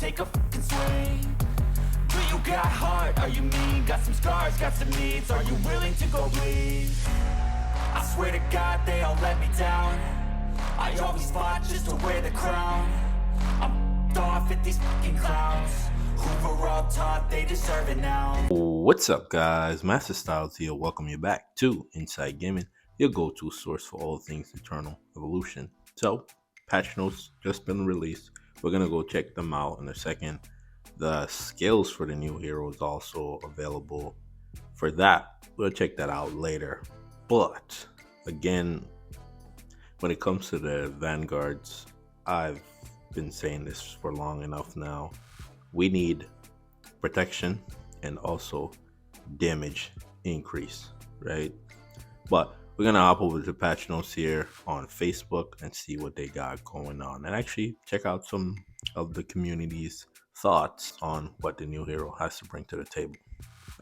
take a fucking swing. Do you got heart? Are you mean? Got some scars, got some needs. Are you willing to go bleed? I swear to God they all let me down. I always fought just to wear the crown. I'm off at these fucking clowns who were all taught they deserve it now. What's up, guys? Master Styles here. Welcome you back to Inside Gaming, your go-to source for all things Eternal Evolution. So, patch notes just been released. We're gonna go check them out in a second. The skills for the new hero is also available. For that, we'll check that out later. But again, when it comes to the Vanguards, I've been saying this for long enough now. We need protection and also damage increase, right? But we're gonna hop over to patch notes here on Facebook and see what they got going on, and actually check out some of the community's thoughts on what the new hero has to bring to the table.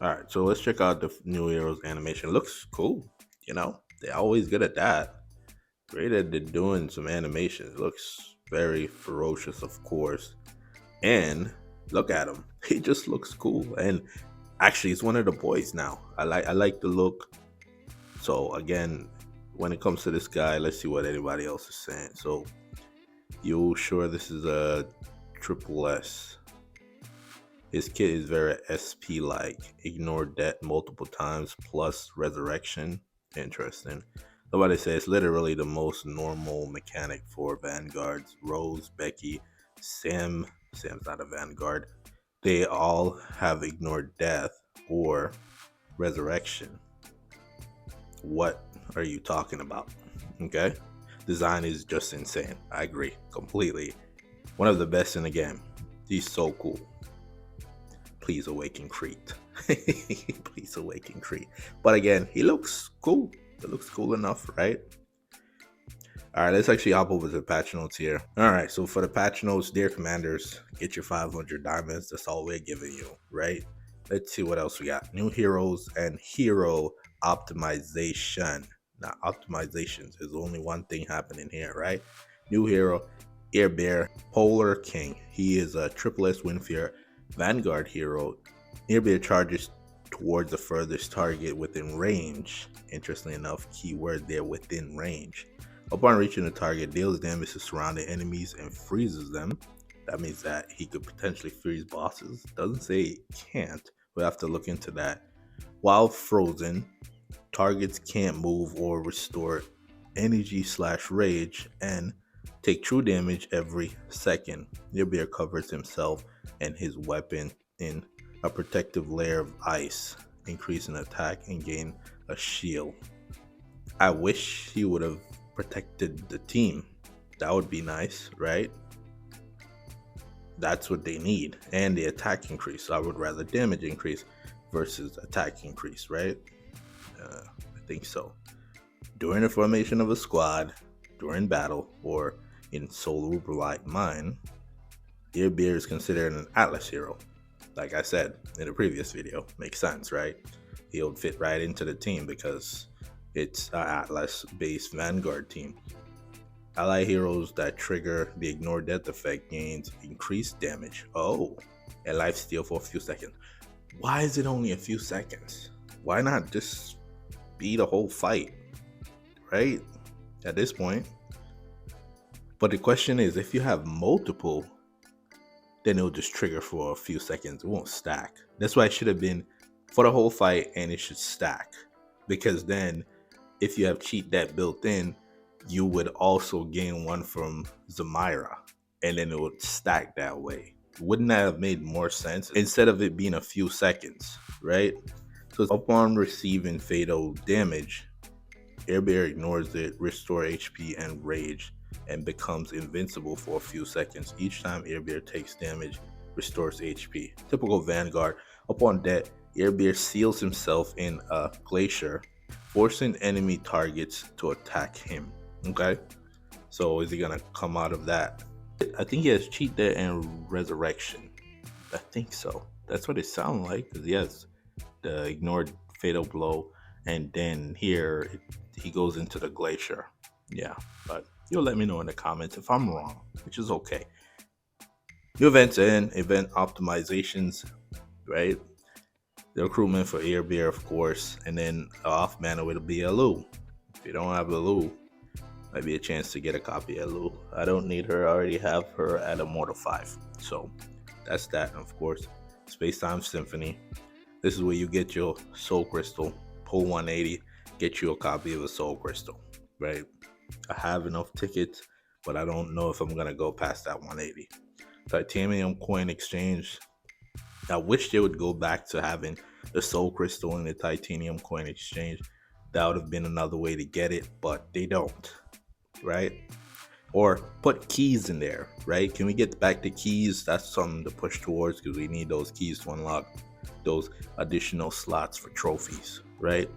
All right, so let's check out the new hero's animation. Looks cool, you know, they're always good at that. Great at doing some animations. Looks very ferocious, of course, and look at him. He just looks cool, and actually he's one of the boys now. I like the look. So again, when it comes to this guy, let's see what anybody else is saying. So you sure this is a triple S? His kit is very SP like. Ignored that multiple times plus resurrection. Interesting. Somebody says literally the most normal mechanic for Vanguards. Rose, Becky, Sam's not a Vanguard. They all have ignored death or resurrection. What are you talking about? Okay, design is just insane. I agree completely. One of the best in the game. He's so cool. Please awaken Crete. Please awaken Crete. But again, he looks cool. It looks cool enough, right? All right, let's actually hop over to the patch notes here. All right, so for the patch notes, dear commanders, get your 500 diamonds. That's all we're giving you, right? Let's see what else we got. New heroes and hero optimization. Now, optimizations is only one thing happening here, right? New hero, Erubir Polar King. He is a triple S Wenfyr Vanguard hero. Erubir charges towards the furthest target within range. Interestingly enough, keyword there, within range. Upon reaching the target, deals damage to surrounding enemies and freezes them. That means that he could potentially freeze bosses. Doesn't say he can't. We'll have to look into that. While frozen, targets can't move or restore energy/rage and take true damage every second. Erubir covers himself and his weapon in a protective layer of ice, increasing attack and gain a shield. I wish he would have protected the team. That would be nice, right? That's what they need. And the attack increase. So I would rather damage increase versus attack increase, right? I think so. During the formation of a squad, during battle, or in Sorietta mine, Erubir is considered an Atlas hero. Like I said in the previous video, makes sense, right? He'll fit right into the team because it's an Atlas-based Vanguard team. Ally heroes that trigger the ignore death effect gains increased damage. Oh, and life steal for a few seconds. Why is it only a few seconds? Why not just be the whole fight, right? At this point. But the question is, if you have multiple, then it'll just trigger for a few seconds. It won't stack. That's why it should have been for the whole fight, and it should stack. Because then, if you have cheat death built in, you would also gain one from Zamira, and then it would stack that way. Wouldn't that have made more sense instead of it being a few seconds, right? So upon receiving fatal damage, Erubir ignores it, restore HP and rage, and becomes invincible for a few seconds. Each time Erubir takes damage, restores HP. Typical Vanguard. Upon death, Erubir seals himself in a glacier, forcing enemy targets to attack him. Okay, so is he gonna come out of that? I think he has cheat death and resurrection. I think so. That's what it sounds like, because he has the ignored fatal blow, and then here he goes into the glacier. Yeah, but you'll let me know in the comments if I'm wrong, which is okay. New events and event optimizations, right? The recruitment for Erubir, of course, and then off mana it'll be Allu. If you don't have Allu, might be a chance to get a copy of Allu. I don't need her; I already have her at Immortal 5. So that's that. And of course, Spacetime Symphony. This is where you get your Soul Crystal, pull 180, get you a copy of a Soul Crystal, right? I have enough tickets, but I don't know if I'm gonna go past that 180. Titanium coin exchange. I wish they would go back to having the Soul Crystal and the Titanium coin exchange. That would have been another way to get it, but they don't, right? Or put keys in there, right? Can we get back to keys? That's something to push towards because we need those keys to unlock those additional slots for trophies, right?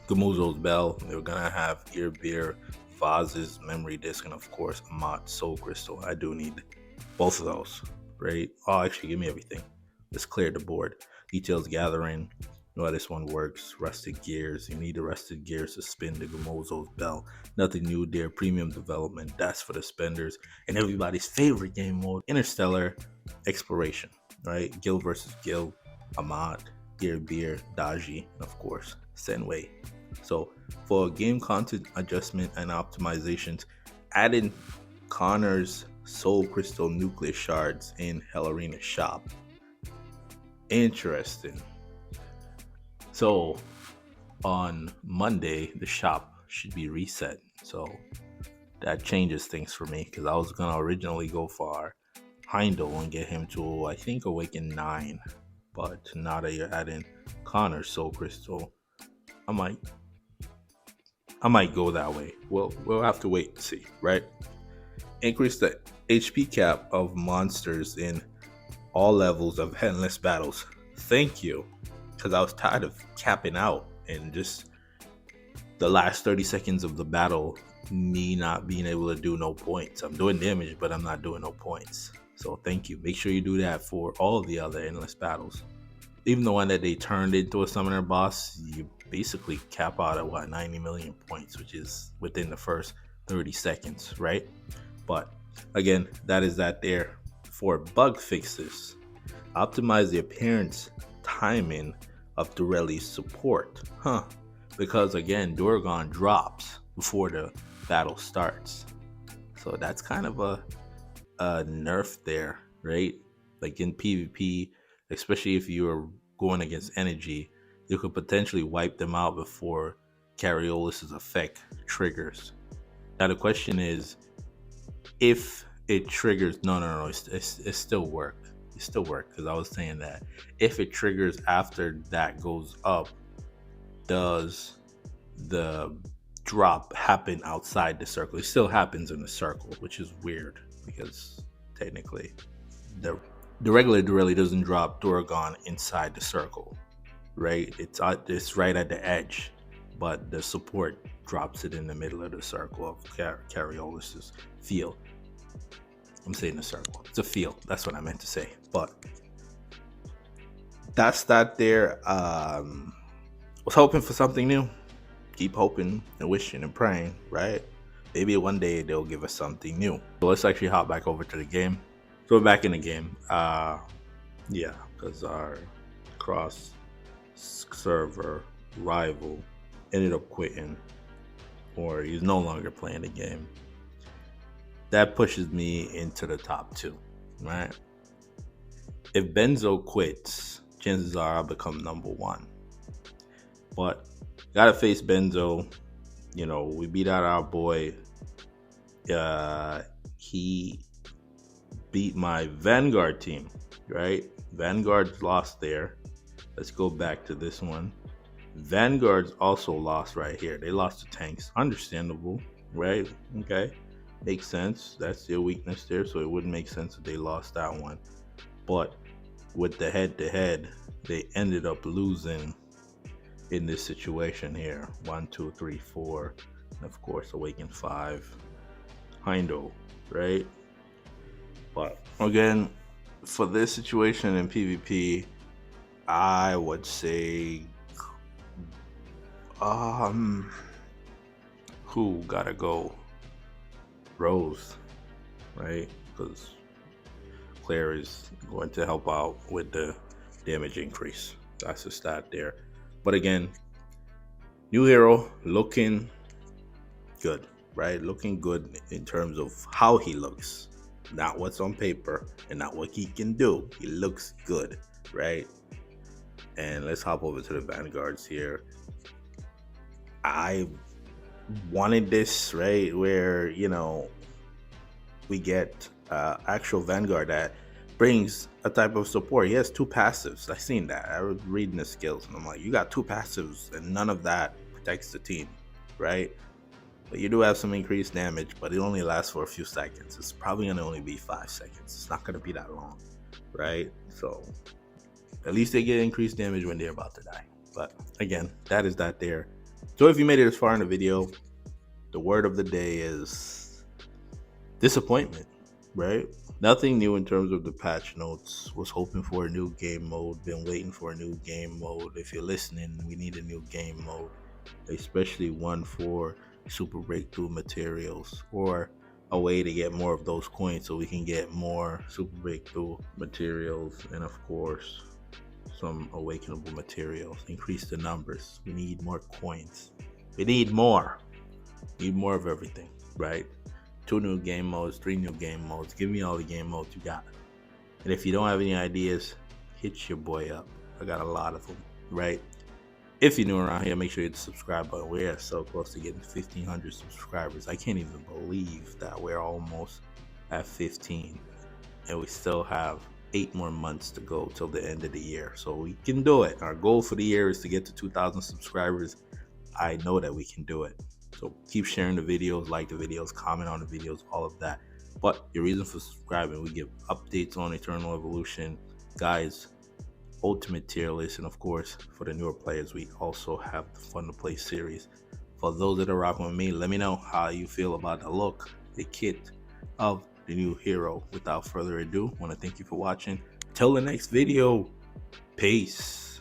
Gemuzzo's Bell. They're gonna have Erubir, Vazaris, Memory Disc, and of course Amat Soul Crystal. I do need both of those, right? Oh, actually, give me everything. Let's clear the board. Details gathering. You know how this one works. Rusted gears. You need the rusted gears to spin the Gemuzzo's Bell. Nothing new there. Premium development. That's for the spenders. And everybody's favorite game mode, Interstellar Exploration, right? Guild versus Guild. Amat, Erubir, Daji, and of course, Senway. So for game content adjustment and optimizations, adding Connor's Soul Crystal Nucleus shards in Hell Arena shop. Interesting. So on Monday, the shop should be reset. So that changes things for me because I was gonna originally go for Heindel and get him to, I think, Awaken 9. But now that you're adding Connor's Soul Crystal, I might go that way. We'll have to wait and see, right? Increase the HP cap of monsters in all levels of Endless Battles. Thank you, because I was tired of capping out and just the last 30 seconds of the battle, me not being able to do no points. I'm doing damage, but I'm not doing no points. So thank you. Make sure you do that for all the other Endless Battles. Even the one that they turned into a summoner boss, you basically cap out at 90 million points, which is within the first 30 seconds, right? But again, that is that there. For bug fixes, optimize the appearance timing of Durelli's support. Because again, Durgon drops before the battle starts. So that's kind of a nerf there, right? Like in PvP, especially if you're going against energy, you could potentially wipe them out before Cariolus's effect triggers. Now the question is, if it triggers, no, it still work. It still work because I was saying that if it triggers after that goes up, does the drop happen outside the circle? It still happens in the circle, which is weird because technically the regular Durelli doesn't drop Duragon inside the circle, right? It's right at the edge, but the support drops it in the middle of the circle of Cariolus's field. I'm saying the circle. It's a field. That's what I meant to say. But that's that there. Was hoping for something new. Keep hoping and wishing and praying, right? Maybe one day they'll give us something new. So let's actually hop back over to the game. So we're back in the game. Yeah, because our cross server rival ended up quitting, or he's no longer playing the game. That pushes me into the top 2, right? If Benzo quits, chances are I'll become number 1. But gotta face Benzo. You know, we beat out our boy. He beat my Vanguard team, right? Vanguard's lost there. Let's go back to this one. Vanguard's also lost right here. They lost to tanks. Understandable, right? Okay. Makes sense. That's their weakness there, so it wouldn't make sense if they lost that one. But with the head-to-head, they ended up losing in this situation here. 1, 2, 3, 4, and of course Awaken 5. Heindel, right? But again, for this situation in PvP, I would say who gotta go? Rose, right? Because player is going to help out with the damage increase. That's the stat there. But again, new hero looking good, right? Looking good in terms of how he looks, not what's on paper and not what he can do. He looks good, right? And let's hop over to the Vanguards here. I wanted this, right, where, you know, we get actual Vanguard that brings a type of support. He has 2 passives. I seen that. I was reading the skills and I'm like, you got 2 passives and none of that protects the team, right? But you do have some increased damage, but it only lasts for a few seconds. It's probably gonna only be 5 seconds. It's not gonna be that long, right? So at least they get increased damage when they're about to die. But again, that is that there. So if you made it this far in the video, the word of the day is disappointment, right? Nothing new in terms of the patch notes. Was hoping for a new game mode, been waiting for a new game mode. If you're listening, we need a new game mode, especially one for super breakthrough materials, or a way to get more of those coins so we can get more super breakthrough materials, and of course some awakenable materials. Increase the numbers. We need more coins. We need more of everything, right? 2 new game modes, 3 new game modes. Give me all the game modes you got. And if you don't have any ideas, hit your boy up. I got a lot of them, right? If you're new around here, make sure you hit the subscribe button. We're so close to getting 1,500 subscribers. I can't even believe that we're almost at 15, and we still have 8 more months to go till the end of the year. So we can do it. Our goal for the year is to get to 2,000 subscribers. I know that we can do it. So keep sharing the videos, like the videos, comment on the videos, all of that. But your reason for subscribing, we give updates on Eternal Evolution, guys, ultimate tier list, and of course for the newer players we also have the fun to play series. For those that are rocking with me, let me know how you feel about the look, the kit of the new hero. Without further ado, I want to thank you for watching. Till the next video, peace.